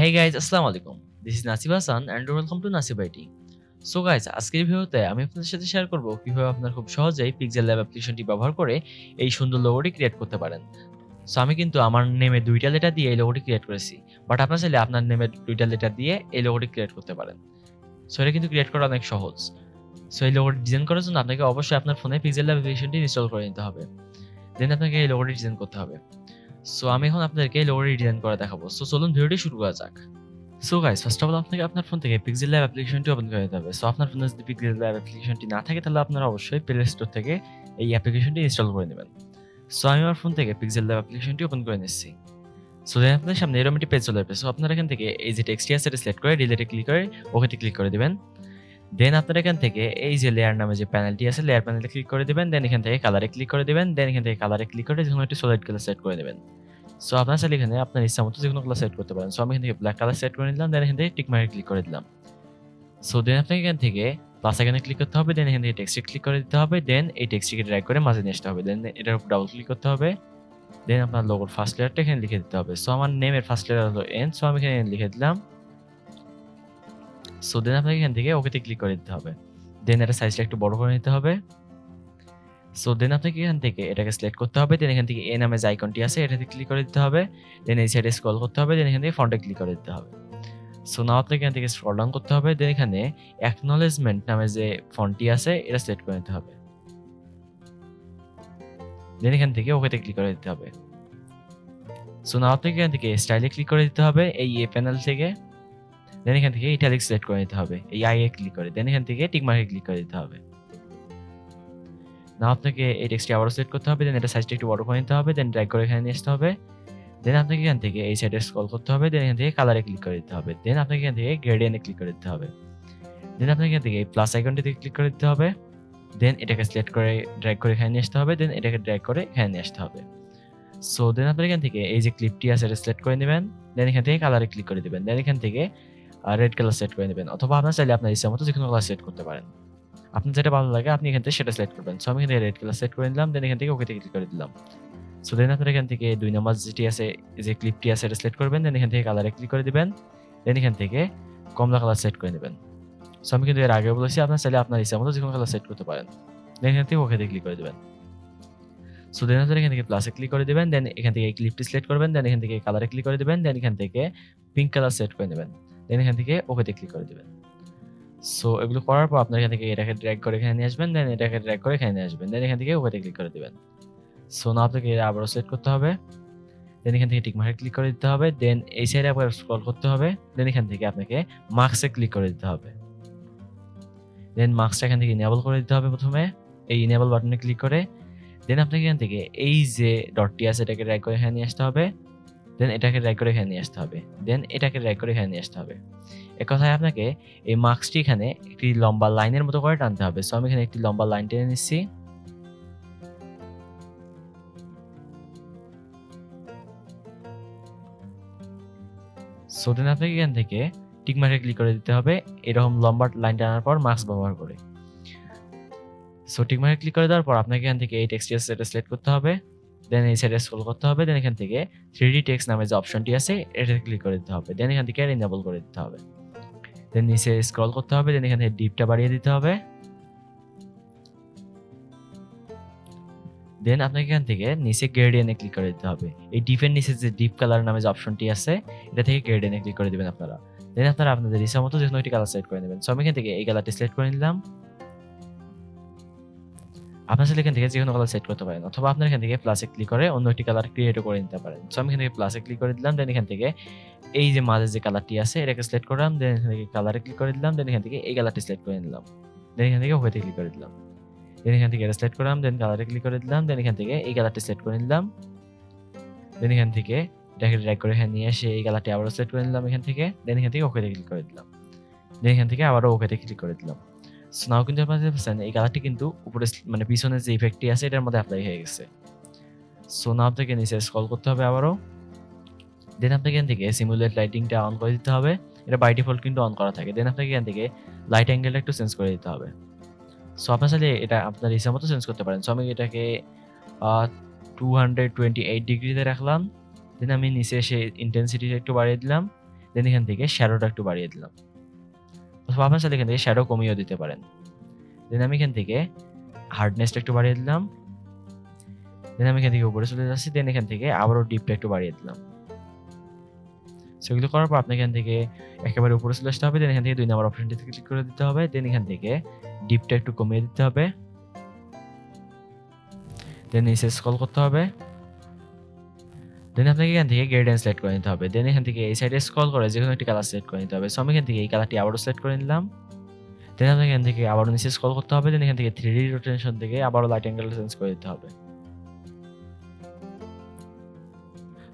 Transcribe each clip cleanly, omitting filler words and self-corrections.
Hey guys, আসসালামু আলাইকুম। This is Nasib and welcome to Nasib IT. So guys, আজকের ভিডিওতে আমি আপনাদের সাথে শেয়ার করব কিভাবে আপনারা খুব সহজেই pixellab অ্যাপ্লিকেশনটি ব্যবহার করে এই সুন্দর লোগোটি ক্রিয়েট করতে পারেন। সো আমি কিন্তু আমার নেমে ২টা লেটার দিয়ে এই লোগোটি ক্রিয়েট করেছি। বাট আপনারা চাইলে আপনার নেমে ২টা লেটার দিয়ে এই লোগোটি ক্রিয়েট করতে পারেন। সো এটা কিন্তু ক্রিয়েট করা অনেক সহজ। সো এই লোগোটি ডিজাইন করার জন্য আপনাকে অবশ্যই আপনার ফোনে pixellab অ্যাপ্লিকেশনটি ইনস্টল করে নিতে হবে। দেন আপনাকে এই লোগোটি ডিজাইন করতে হবে। সো আমি এখন আপনাদেরকে এই লোগোটি ডিজাইন করে দেখাবো। সো চলুন ভিডিওটি শুরু করা যাক। So guys, first of all আপনাকে আপনার ফোন থেকে pixellab অ্যাপ্লিকেশনটি ওপেন করে নিতে হবে। সো আপনার ফোনে যদি pixellab অ্যাপ্লিকেশনটি না থাকে তাহলে আপনারা অবশ্যই প্লে স্টোর থেকে এই অ্যাপ্লিকেশনটি ইনস্টল করে নেবেন। সো আমি আমার ফোন থেকে pixellab অ্যাপ্লিকেশনটি ওপেন করে নিচ্ছি। সো দেন আপনাদের সামনে এরকম একটি পেজ চলে আসবে। সো আপনারা এখান থেকে এই যে টেক্সটটি আছে এটা সিলেক্ট করে ডিলিটে ক্লিক করে ওকেতে ক্লিক করে দিবেন। দেন আপনারা এখান থেকে এই যে লেয়ার নামে যে প্যানেলটি আছে লেয়ার প্যানেলে ক্লিক করে দিবেন। দেন এখান থেকে কালারে ক্লিক করে দিবেন। দেন এখান থেকে কালারে ক্লিক করে যেকোনো একটি সলিড কালার সেট করে দিবেন। সো আপনার চাইলে এখানে আপনার ইচ্ছা মতো যেকোনো কালার সেট করতে পারেন। সো আমি এখান থেকে ব্ল্যাক কালার সেট করে নিলাম। দেন এখান থেকে টিক মার্কে ক্লিক করে দিলাম। সো দেন আপনাকে এখান থেকে প্লাস আইকনে ক্লিক করতে হবে। দেন এখান থেকে টেক্সটে ক্লিক করে দিতে হবে। দেন এই টেক্সটটিকে ড্র্যাগ করে মাঝে নিয়ে আসতে হবে। দেন এটার উপর ডাবল ক্লিক করতে হবে। দেন আপনার লোগোর ফার্স্ট লেয়ারটা এখানে লিখে দিতে হবে। সো আমার নেমের ফার্স্ট লেয়ার হলো এন। সো আমি এখানে এন লিখে দিলাম। সো দেন আপনাকে এখান থেকে ওকেতে ক্লিক করে দিতে হবে। দেন এটা সাইজটা একটু বড় করে নিতে হবে। সো দেন আপনাকে এখান থেকে এটাকে সিলেক্ট করতে হবে। দেন এখান থেকে এ নামে যে আইকনটি আছে এটাতে ক্লিক করে দিতে হবে। দেন এই সাইডে স্ক্রল করতে হবে। দেন এখান থেকে ফন্টে ক্লিক করে দিতে হবে। সো নাও আপনাকে এখান থেকে স্ক্রল ডাউন করতে হবে। দেন এখানে অ্যাকনলেজমেন্ট নামে যে ফন্টটি আছে এটা সিলেক্ট করে নিতে হবে। দেন এখান থেকে ওকেতে ক্লিক করে দিতে হবে। সো নাও আপনাকে এখান থেকে স্টাইলে ক্লিক করে দিতে হবে এই এ প্যানেল থেকে। দেন এখান থেকে ইটালিক সিলেক্ট করে নিতে হবে এই আই এ ক্লিক করে। দেন এখান থেকে টিক মার্কে ক্লিক করে দিতে হবে। নাও আপনাকে এই টেক্সটটি আবারও সিলেক্ট করতে হবে। দেন এটা সাইজটা একটু বড় করে নিতে হবে। দেন ড্র্যাগ করে এখানে নিয়ে আসতে হবে। দেন আপনাকে এখান থেকে এই সাইডে স্ক্রল করতে হবে। দেন এখান থেকে কালারে ক্লিক করে দিতে হবে। দেন আপনাকে এখান থেকে গ্রেডিয়েন্টে ক্লিক করে দিতে হবে। দেন আপনাকে এখান থেকে এই প্লাস আইকনটিতে ক্লিক করে দিতে হবে। দেন এটাকে সিলেক্ট করে ড্র্যাগ করে এখানে নিয়ে আসতে হবে। দেন এটাকে ড্র্যাগ করে এখানে নিয়ে আসতে হবে। সো দেন আপনারা এখান থেকে এই যে ক্লিপটি আছে এটা সিলেক্ট করে নেবেন। দেন এখান থেকে কালারে ক্লিক করে দিবেন। দেন এখান থেকে রেড কালার সেট করে নেবেন। অথবা আপনার চাইলে আপনার ইচ্ছা মতো যেকোনো কালার সেট করতে পারেন। আপনার যেটা ভালো লাগে আপনি এখান থেকে সেটা সিলেক্ট করবেন। সো আমি এখান থেকে রেড কালার সেট করে নিলাম। দেন এখান থেকে ওকেতে ক্লিক করে দিলাম। সো দেন আপনারা এখান থেকে ২ নাম্বার যেটি আছে যে ক্লিপটি আছে এটা সিলেক্ট করবেন। দেন এখান থেকে কালারে ক্লিক করে দিবেন। দেন এখান থেকে কমলা কালার সেট করে নেবেন। সো আমি কিন্তু এর আগেও বলেছি আপনার চাইলে আপনার ইচ্ছা মতো যেকোনো কালার সেট করতে পারেন। দেন এখান থেকে ওকেতে ক্লিক করে দিবেন। সো দেন আপনারা এখান থেকে প্লাসে ক্লিক করে দিবেন। দেন এখান থেকে এই ক্লিপটি সিলেক্ট করবেন। দেন এখান থেকে কালারে ক্লিক করে দিবেন। দেন এখান থেকে পিঙ্ক কালার সেট করে নেবেন। দেন এখান থেকে ওকেতে ক্লিক করে দিবেন। সো এগুলো করার পর আপনারা এখান থেকে এটাকে ড্র্যাগ করে এখানে নিয়ে আসবেন। দেন এটাকে ড্র্যাগ করে এখানে নিয়ে আসবেন। দেন এখান থেকে ওকেতে ক্লিক করে দিবেন। সো নাও আপনাকে এটা আবারও সিলেক্ট করতে হবে। দেন এখান থেকে টিক মার্কে ক্লিক করে দিতে হবে। দেন এই সাইডে আবার স্ক্রল করতে হবে। দেন এখান থেকে আপনাকে মার্কসে ক্লিক করে দিতে হবে। দেন মার্কসটা এখান থেকে ইনেবল করে দিতে হবে প্রথমে। এই ইনেবল বাটনে ক্লিক করে দেন আপনাকে এখান থেকে এই যে ডটটি আছে এটাকে ড্র্যাগ করে এখানে নিয়ে আসতে হবে। দেন এটাকে ড্র্যাগ করে এখানে নিয়ে আসতে হবে। দেন এটাকে ড্র্যাগ করে এখানে নিয়ে আসতে হবে। এক কথায় আপনাকে এই মার্কসটি এখানে একটি লম্বা লাইনের মতো করে টানতে হবে। সো আমি এখানে একটি লম্বা লাইন টেনে নিচ্ছি। সো দেন আপনাকে এখান থেকে টিক মার্কে ক্লিক করে দিতে হবে এরকম লম্বা লাইন টানার পর মার্কস ব্যবহার করে। সো টিক মার্কে ক্লিক করে দেওয়ার পর আপনাকে এখান থেকে এই টেক্সট এটা সিলেক্ট করতে হবে। দেন এই সাইডে স্ক্রল করতে হবে। দেন এখান থেকে 3D টেক্সট নামে যে অপশনটি আছে এটাতে ক্লিক করে দিতে হবে। দেন এখান থেকে ইনেবল করে দিতে হবে। দেন নিচে স্ক্রল করতে হবে। দেন এখান থেকে ডিপটা বাড়িয়ে দিতে হবে। দেন আপনাকে এখান থেকে নিচে গ্রেডিয়েন্টে ক্লিক করে দিতে হবে। এই ডিপের নিচে যে ডিপ কালার নামে যে অপশনটি আছে এটা থেকে গ্রেডিয়েন্টে ক্লিক করে দিবেন আপনারা। দেন আপনারা আপনাদের ইচ্ছা মতো যেকোনো একটি কালার সিলেক্ট করে নেবেন। সো আমি এখান থেকে এই কালারটি সিলেক্ট করে নিলাম। আপনার চাইলে এখান থেকে যেকোনো কালার সেট করতে পারেন অথবা আপনার এখান থেকে প্লাসে ক্লিক করে অন্য একটি কালার ক্রিয়েটও করে নিতে পারেন। সো আমি এখান থেকে প্লাসে ক্লিক করে দিলাম। দেন এখান থেকে এই যে মাঝে যে কালারটি আছে এটাকে সিলেক্ট করলাম। দেন এখান থেকে কালারে ক্লিক করে দিলাম। দেন এখান থেকে এই কালারটি সিলেক্ট করে নিলাম। দেন এখান থেকে ওকেতে ক্লিক করে দিলাম। দেন এখান থেকে এটা সিলেক্ট করলাম। দেন কালারে ক্লিক করে দিলাম। দেন এখান থেকে এই কালারটি সিলেক্ট করে নিলাম। দেন এখান থেকে এটাকে ড্র্যাগ করে এখানে নিয়ে এসে এই কালারটি আবারও সিলেক্ট করে নিলাম এখান থেকে। দেন এখান থেকে ওকেতে ক্লিক করে দিলাম। দেন এখান থেকে আবারও ওকেতে ক্লিক করে দিলাম। সো নাও কিন্তু আপনারা দেখতে পাচ্ছেন এই কালারটি কিন্তু উপরে মানে পিছনে যে ইফেক্টটি আছে এটার মধ্যে অ্যাপ্লাই হয়ে গেছে। সো নাও আপনাকে নিচে স্ক্রল করতে হবে আবারও। দেন আপনাকে এখান থেকে সিমুলেট লাইটিংটা অন করে দিতে হবে। এটা বাই ডিফল্ট কিন্তু অন করা থাকে। দেন আপনাকে এখান থেকে লাইট অ্যাঙ্গেলটা একটু চেঞ্জ করে দিতে হবে। সো আপনার চাইলে এটা আপনার ইচ্ছা মতো চেঞ্জ করতে পারেন। সো আমি এটাকে 228 ডিগ্রিতে রাখলাম। দেন আমি নিচে এসে ইন্টেন্সিটিটা একটু বাড়িয়ে দিলাম। দেন এখান থেকে শ্যাডোটা একটু বাড়িয়ে দিলাম, অথবা আপনার চাইলে এখান থেকে শ্যাডো কমিয়েও দিতে পারেন। দেন আমি এখান থেকে হার্ডনেসটা একটু বাড়িয়ে দিলাম, দেন আমি এখান থেকে উপরে চলে যাচ্ছি, দেন এখান থেকে আবারও ডিপটা একটু বাড়িয়ে দিলাম। সেগুলো করার পর আপনাকে এখান থেকে একেবারে উপরে চলে আসতে হবে, দেন এখান থেকে 2 নম্বর অপশনটিতে ক্লিক করে দিতে হবে, দেন এখান থেকে ডিপটা একটু কমিয়ে দিতে হবে, দেন নিচে স্ক্রল করতে হবে, দেন আপনাকে এখান থেকে গ্রেডিয়েন্ট সিলেক্ট করে নিতে হবে, দেন এখান থেকে এই সাইডে স্ক্রল করে যেকোনো একটি কালার সিলেক্ট করে নিতে হবে। সো আমি এখান থেকে এই কালারটি আবারও সিলেক্ট করে নিলাম, দেন আপনাকে এখান থেকে আবারও নিচে স্ক্রল করতে হবে, দেন এখান থেকে 3D রোটেশন থেকে আবারও লাইট অ্যাঙ্গেলটা চেঞ্জ করে দিতে হবে।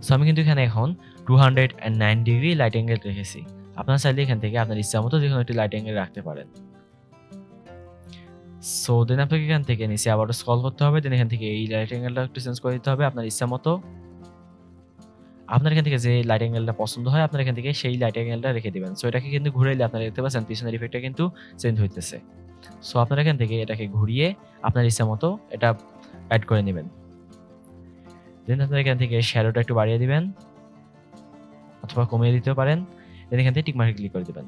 সো আমি কিন্তু এখানে এখন 209 ডিগ্রি লাইট অ্যাঙ্গেল রেখেছি। আপনার চাইলে এখান থেকে আপনার ইচ্ছা মতো যেকোনো একটি লাইট অ্যাঙ্গেল রাখতে পারেন। সো দেন আপনাকে এখান থেকে নিচে আবারও স্ক্রল করতে হবে, দেন এখান থেকে এই লাইট অ্যাঙ্গেলটা একটু চেঞ্জ করে দিতে হবে আপনার ইচ্ছা মতো। আপনার এখান থেকে যে লাইট অ্যাঙ্গেলটা পছন্দ হয় আপনার এখান থেকে সেই লাইট অ্যাঙ্গেলটা রেখে দিবেন। সো এটাকে কিন্তু ঘুরাইলে আপনারা দেখতে পাচ্ছেন পিছনের ইফেক্টটা কিন্তু চেঞ্জ হইতেছে। সো আপনারা এখান থেকে এটাকে ঘুরিয়ে আপনার ইচ্ছা মতো এটা অ্যাড করে নেবেন। দেন আপনারা এখান থেকে শ্যাডোটা একটু বাড়িয়ে দিবেন অথবা কমিয়ে দিতেও পারেন, দেন এখান থেকে টিক মার্কে ক্লিক করে দিবেন।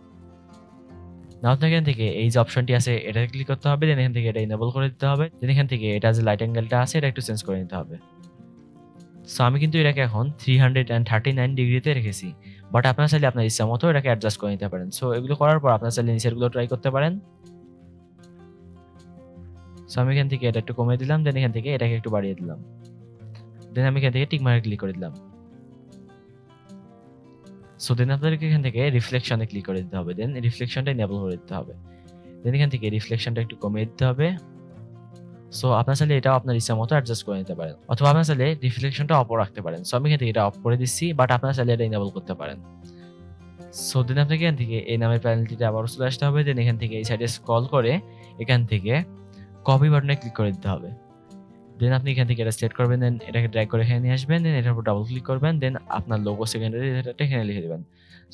নাও আপনাকে এখান থেকে এই যে অপশনটি আছে এটাতে ক্লিক করতে হবে, দেন এখান থেকে এটা ইনেবল করে দিতে হবে, দেন এখান থেকে এটা যে লাইট অ্যাঙ্গেলটা আছে এটা একটু চেঞ্জ করে নিতে হবে। সো আমি কিন্তু এটাকে এখন 339 ডিগ্রিতে রেখেছি, বাট আপনারা চাইলে আপনার ইচ্ছা মতো এটাকে অ্যাডজাস্ট করে নিতে পারেন। সো এগুলো করার পর আপনারা চাইলে নিচেরগুলো ট্রাই করতে পারেন। সো আমি এখান থেকে এটা একটু কমিয়ে দিলাম, দেন এখান থেকে এটাকে একটু বাড়িয়ে দিলাম, দেন আমি এখান থেকে টিক মার্কে ক্লিক করে দিলাম। সো দেন আপনাদেরকে এখান থেকে রিফ্লেকশনে ক্লিক করে দিতে হবে, দেন রিফ্লেকশনটা ইনেবল করে দিতে হবে, দেন এখান থেকে রিফ্লেকশনটা একটু কমিয়ে দিতে হবে। সো আপনার চাইলে এটাও আপনার ইচ্ছা মতো অ্যাডজাস্ট করে নিতে পারেন, অথবা আপনার চাইলে রিফ্লেকশনটা অফ রাখতে পারেন। সো আমি এখান থেকে এটা অফ করে দিচ্ছি, বাট আপনারা চাইলে এটা ইনেবল করতে পারেন। সো দেন আপনাকে এখান থেকে এই নামের প্যানেলটিতে আবারও চলে আসতে হবে, দেন এখান থেকে এই সাইডে স্ক্রল করে এখান থেকে কপি বাটনে ক্লিক করে দিতে হবে। দেন আপনি এখান থেকে এটা সিলেক্ট করবেন, দেন এটাকে ড্র্যাগ করে এখানে নিয়ে আসবেন, দেন এটার উপর ডাবল ক্লিক করবেন, দেন আপনার লোগো সেকেন্ডারি এটা এখানে লিখে দেবেন।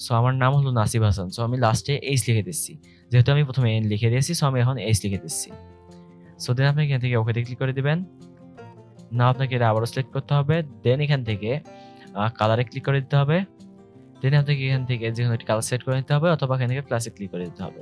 সো আমার নাম হলো নাসিব হাসান, সো আমি লাস্টে এইচ লিখে দিচ্ছি, যেহেতু আমি প্রথমে এন লিখে দিয়েছি সো আমি এখন এইচ লিখে দিচ্ছি। সো দেন আপনি এখান থেকে ওকেতে ক্লিক করে দিবেন। না আপনাকে এটা আবারও সিলেক্ট করতে হবে, দেন এখান থেকে কালারে ক্লিক করে দিতে হবে, দেন আপনাকে এখান থেকে যেকোনো একটি কালার সেট করে নিতে হবে, অথবা এখান থেকে প্লাসে ক্লিক করে দিতে হবে।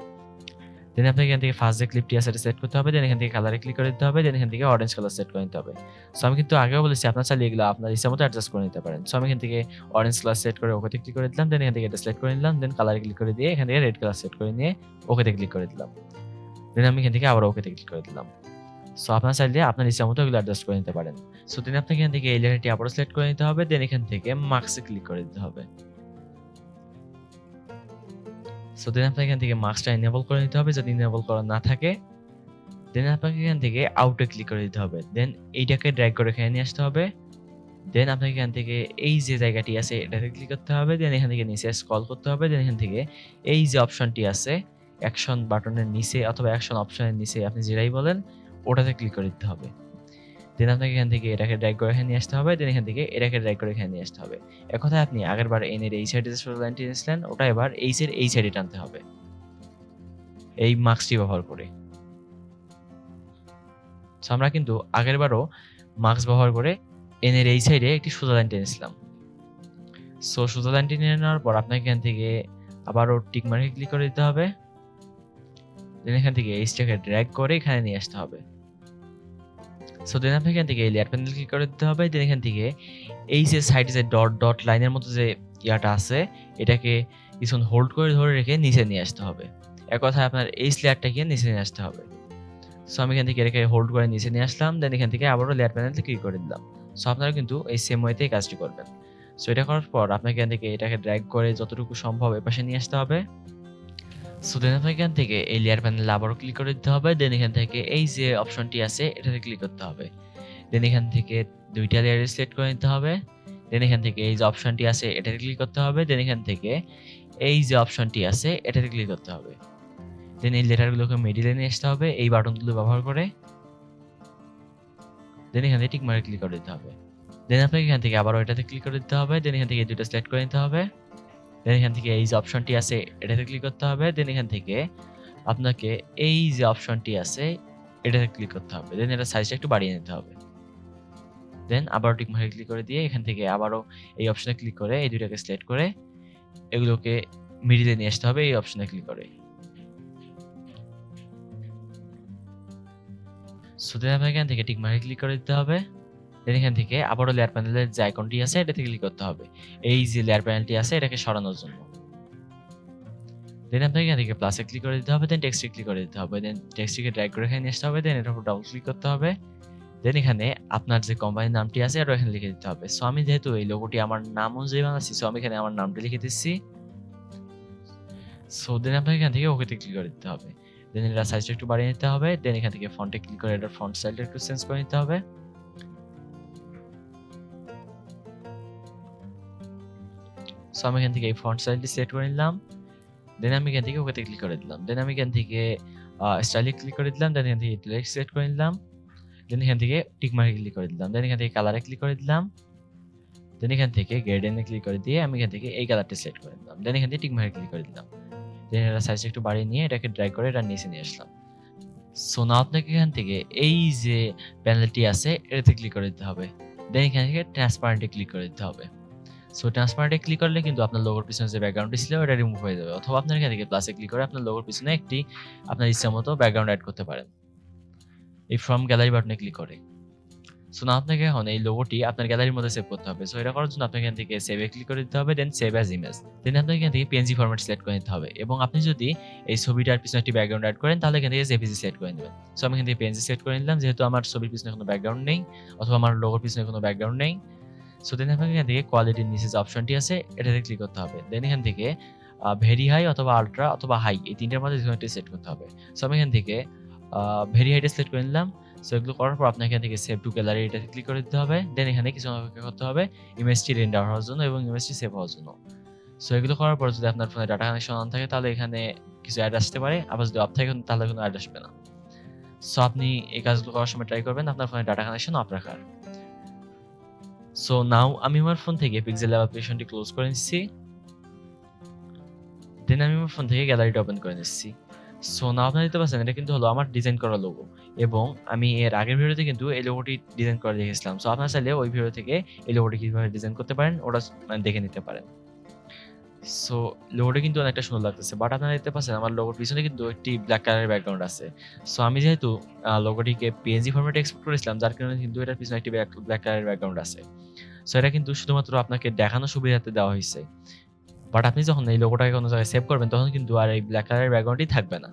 দেন আপনাকে এখান থেকে ফার্স্ট যে ক্লিপটি আছে সেট করতে হবে, দেন এখান থেকে কালারে ক্লিক করে দিতে হবে, দেন এখান থেকে অরেঞ্জ কালার সেট করে নিতে হবে। সো আমি কিন্তু আগেও বলেছি আপনার চাইলে এগুলো আপনার ইচ্ছা মতো অ্যাডজাস্ট করে নিতে পারেন। সো আমি এখান থেকে অরেঞ্জ কালার সেট করে ওকেতে ক্লিক করে দিলাম, দেন এখান থেকে এটা সিলেক্ট করে নিলাম, দেন কালারে ক্লিক করে দিয়ে এখান থেকে রেড কালার সেট করে নিয়ে ওকেতে ক্লিক করে দিলাম, দেন আমি এখান থেকে আবার ওকেতে ক্লিক করে দিলাম। সো আপনার চাইলে আপনার ইচ্ছা মতো এগুলো অ্যাডজাস্ট করে নিতে পারেন। সো দেন আপনাকে এখান থেকে এই লেয়ারটি আবারও সিলেক্ট করে নিতে হবে, দেন এখান থেকে মার্কসে ক্লিক করে দিতে হবে। সো দেন আপনাকে এখান থেকে মার্কসটা এনেবল করে নিতে হবে, যদি এনেবল করা না থাকে দেন আপনাকে এখান থেকে আউটে ক্লিক করে দিতে হবে, দেন এইটাকে ড্র্যাগ করে এখানে নিয়ে আসতে হবে, দেন আপনাকে এখান থেকে এই যে জায়গাটি আছে এটাতে ক্লিক করতে হবে, দেন এখান থেকে নিচে স্ক্রল করতে হবে, দেন এখান থেকে এই যে অপশনটি আছে অ্যাকশন বাটনের নিচে অথবা অ্যাকশন অপশনের নিচে আপনি যেটাই বলেন ওটাতে ক্লিক করে দিতে হবে, দেন আপনাকে এখান থেকে এটাকে ড্র্যাগ করে এখানে নিয়ে আসতে হবে, দেন এখান থেকে এটাকে ড্র্যাগ করে এখানে নিয়ে আসতে হবে। এক কথায় আপনি আগের বার এন এর এই সাইডে যে সোজা লাইনটি এনেছিলেন ওটা এবার এইচ এর এই সাইডে টানতে হবে এই মার্কসটি ব্যবহার করে। সো আমরা কিন্তু আগেরবারও মার্কস ব্যবহার করে এন এর এই সাইডে একটি সোজা লাইন টেনেছিলাম। সো সোজা লাইনটি নিয়ে নেওয়ার পর আপনাকে এখান থেকে আবারও টিক মার্কে ক্লিক করে দিতে হবে, দেন এখান থেকে এইচটাকে ড্র্যাগ করে এখানে নিয়ে আসতে হবে। সো দেন আপনাকে এখান থেকে এই লেয়ার প্যানেল ক্লিক করে দিতে হবে, দেন এখান থেকে এই যে সাইডে যে ডট ডট লাইনের মতো যে ইয়াটা আছে এটাকে কিছুক্ষণ হোল্ড করে ধরে রেখে নিচে নিয়ে আসতে হবে। এক কথায় আপনার এই লেয়ারটাকে নিচে নিয়ে আসতে হবে। সো আমি এখান থেকে এটাকে হোল্ড করে নিচে নিয়ে আসলাম, দেন এখান থেকে আবারও লেয়ার প্যানেলে ক্লিক করে দিলাম। সো আপনারা কিন্তু এই সেম ওয়েতে এই কাজটি করবেন। সো এটা করার পর আপনাকে এখান থেকে এটাকে ড্র্যাগ করে যতটুকু সম্ভব এপাশে নিয়ে আসতে হবে। সো দেন আপনাকে এখান থেকে এই লেয়ার প্যানেলে আবারও ক্লিক করে দিতে হবে, দেন এখান থেকে এই যে অপশনটি আছে এটাতে ক্লিক করতে হবে, দেন এখান থেকে দুইটা লেয়ার সিলেক্ট করে নিতে হবে, দেন এখান থেকে এই যে অপশনটি আছে এটাতে ক্লিক করতে হবে, দেন এখান থেকে এই যে অপশনটি আছে এটাতে ক্লিক করতে হবে, দেন এই লেটারগুলোকে মিডিলে নিয়ে আসতে হবে এই বাটনগুলো ব্যবহার করে, দেন এখান থেকে টিক মার্কে ক্লিক করে দিতে হবে, দেন আপনাকে এখান থেকে আবারও এটাতে ক্লিক করে দিতে হবে, দেন এখান থেকে দুটো সিলেক্ট করে নিতে হবে, দেন এখান থেকে এই যে অপশনটি আছে এটাতে ক্লিক করতে হবে, দেন এখান থেকে আপনাকে এই যে অপশনটি আছে এটাতে ক্লিক করতে হবে, দেন এটা সাইজটা একটু বাড়িয়ে নিতে হবে, দেন আবারও টিক মার্কে ক্লিক করে দিয়ে এখান থেকে আবারও এই অপশনে ক্লিক করে এই দুইটাকে সিলেক্ট করে এগুলোকে মিডিলে নিয়ে আসতে হবে এই অপশনে ক্লিক করে। সো দেন আপনাকে এখান থেকে টিক মার্কে ক্লিক করে দিতে হবে। দেন এখান থেকে আবারও লেয়ার প্যানেলের যে আইকনটি আছে এটাতে ক্লিক করতে হবে। এই যে লেয়ার প্যানেলটি আছে এটাকে সরানোর জন্য। দেন আপনাকে এখান থেকে প্লাসে ক্লিক করে দিতে হবে, দেন টেক্সটে ক্লিক করে দিতে হবে, দেন টেক্সটটিকে ড্র্যাগ করে এখানে নিয়ে আসতে হবে, দেন এটার উপর ডাবল ক্লিক করতে হবে। দেন এখানে আপনার যে কোম্পানির নামটি আছে এটা এখানে লিখে দিতে হবে। সো আমি যেহেতু এই লোগোটি আমার নাম অনুযায়ী বানাচ্ছি, সো আমি এখানে আমার নামটা লিখে দিচ্ছি। সো দেন আপনাকে এখান থেকে ওকেতে ক্লিক করে দিতে হবে। দেন এটা সাইজটা একটু বাড়িয়ে নিতে হবে। দেন এখান থেকে ফন্টে ক্লিক করে এটার ফন্ট স্টাইলটা একটু চেঞ্জ করে নিতে হবে। সো আমি এখান থেকে এই ফন্ট স্টাইলটি সেট করে নিলাম। দেন আমি এখান থেকে ওকেতে ক্লিক করে দিলাম। দেন আমি এখান থেকে স্টাইলে ক্লিক করে দিলাম। দেন এখান থেকে ইটালিক সেট করে নিলাম। দেন এখান থেকে টিক মার্কে ক্লিক করে দিলাম। দেন এখান থেকে কালারে ক্লিক করে দিলাম। দেন এখান থেকে গ্রেডিয়েন্টে ক্লিক করে দিয়ে আমি এখান থেকে এই কালারটা সেট করে দিলাম। দেন এখান থেকে টিক মার্কে ক্লিক করে দিলাম। দেন এটা সাইজটা একটু বাড়িয়ে নিয়ে এটাকে ড্র্যাগ করে এটা নিচে নিয়ে আসলাম। সো নাও আপনাকে এখান থেকে এই যে প্যানেলটি আছে এটাতে ক্লিক করে দিতে হবে। দেন এখান থেকে ট্রান্সপারেন্টে ক্লিক করে দিতে হবে। সো ট্রান্সপারেন্টে ক্লিক করলে কিন্তু আপনার লোগোর পিছনে যে ব্যাকগ্রাউন্ডটি ছিল ওটা রিমুভ হয়ে যাবে, অথবা আপনার এখান থেকে প্লাসে ক্লিক করে আপনার লোগোর পিছনে একটি আপনার ইচ্ছা মতো ব্যাকগ্রাউন্ড অ্যাড করতে পারেন এই ফ্রম গ্যালারি বাটনে ক্লিক করে। সো না আপনাকে এখন এই লোগোটি আপনার গ্যালারির মধ্যে সেভ করতে হবে। সো এটা করার জন্য আপনাকে এখান থেকে সেভে ক্লিক করে দিতে হবে, দেন সেভ অ্যাজ ইমেজ। দেন আপনাকে এখান থেকে পিএনজি ফরম্যাট সিলেক্ট করে নিতে হবে, এবং আপনি যদি এই ছবিটার পিছনে একটি ব্যাকগ্রাউন্ড অ্যাড করেন তাহলে এখান থেকে জেপিজি সিলেক্ট করে নেবেন। সো আমি এখান থেকে পিএনজি সিলেক্ট করে নিলাম, যেহেতু আমার ছবির পিছনে কোনো ব্যাকগ্রাউন্ড নেই অথবা আমার লোগোর পিছনে কোনো ব্যাকগ্রাউন্ড নেই। সো দেন আপনাকে এখান থেকে কোয়ালিটির নিচে যে অপশনটি আছে এটাতে ক্লিক করতে হবে। দেন এখান থেকে ভেরি হাই অথবা আলট্রা অথবা হাই এই তিনটার মধ্যে যে কোনো একটা সেট করতে হবে। সো আমি এখান থেকে ভেরি হাইটা সিলেক্ট করে নিলাম। সো এগুলো করার পর আপনাকে এখান থেকে সেভ টু গ্যালারি এটাতে ক্লিক করে দিতে হবে। দেন এখানে কিছু অপেক্ষা করতে হবে ইমেজটি রেন্ডার হওয়ার জন্য এবং ইমেজটি সেভ হওয়ার জন্য। সো এগুলো করার পর যদি আপনার ফোনে ডাটা কানেকশন অন থাকে তাহলে এখানে কিছু অ্যাড আসতে পারে, আবার যদি অফ থাকে তাহলে কোনো অ্যাড আসবে না। সো আপনি এই কাজগুলো করার সময় ট্রাই করবেন আপনার ফোনে ডাটা কানেকশন অফ রাখার। সো নাও আমি আমার ফোন থেকে pixellab অ্যাপ্লিকেশনটি ক্লোজ করে নিচ্ছি। দেন আমি আমার ফোন থেকে গ্যালারিটা ওপেন করে নিচ্ছি। সো নাও আপনারা দেখতে পাচ্ছেন এটা কিন্তু হলো আমার ডিজাইন করা লোগো, এবং আমি এর আগের ভিডিওতে কিন্তু এই লোগোটি ডিজাইন করে রেখেছিলাম। সো আপনারা চাইলে ওই ভিডিও থেকে এই লোগোটি কিভাবে ডিজাইন করতে পারেন ওটা দেখে নিতে পারেন। সো লোগোটা কিন্তু অনেকটা সুন্দর লাগতেছে, বাট আপনারা দেখতে পাচ্ছেন আমার লোগোর পিছনে কিন্তু একটি ব্ল্যাক কালারের ব্যাকগ্রাউন্ড আছে। সো আমি যেহেতু লোগোটিকে পিএনজি ফরম্যাটে এক্সপোর্ট করেছিলাম যার কারণে কিন্তু এটার পিছনে একটি ব্ল্যাক কালারের ব্যাকগ্রাউন্ড আছে। সো এটা কিন্তু শুধুমাত্র আপনাকে দেখানোর সুবিধাতে দেওয়া হয়েছে, বাট আপনি যখন এই লোগোটাকে কোনো জায়গায় সেভ করবেন তখন কিন্তু আর এই ব্ল্যাক কালারের ব্যাকগ্রাউন্ডটি থাকবে না।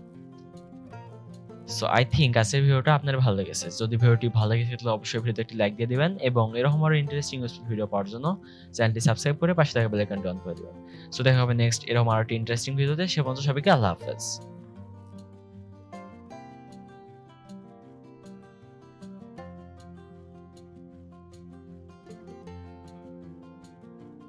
সো আই থিঙ্ক আজকের ভিডিওটা আপনার ভালো লেগেছে। যদি ভিডিওটি ভালো লেগে থাকে তাহলে অবশ্যই ভিডিওতে একটি লাইক দিয়ে দিবেন, এবং এরকম আরো ইন্টারেস্টিং ইউজফুল ভিডিও পাওয়ার জন্য চ্যানেলটি সাবস্ক্রাইব করে পাশে থাকা বেল আইকনটি অন করে দিবেন। সো দেখা হবে নেক্সট এরকম আরো একটি ইন্টারেস্টিং ভিডিওতে। সে পর্যন্ত সবাইকে আল্লাহ হাফেজ।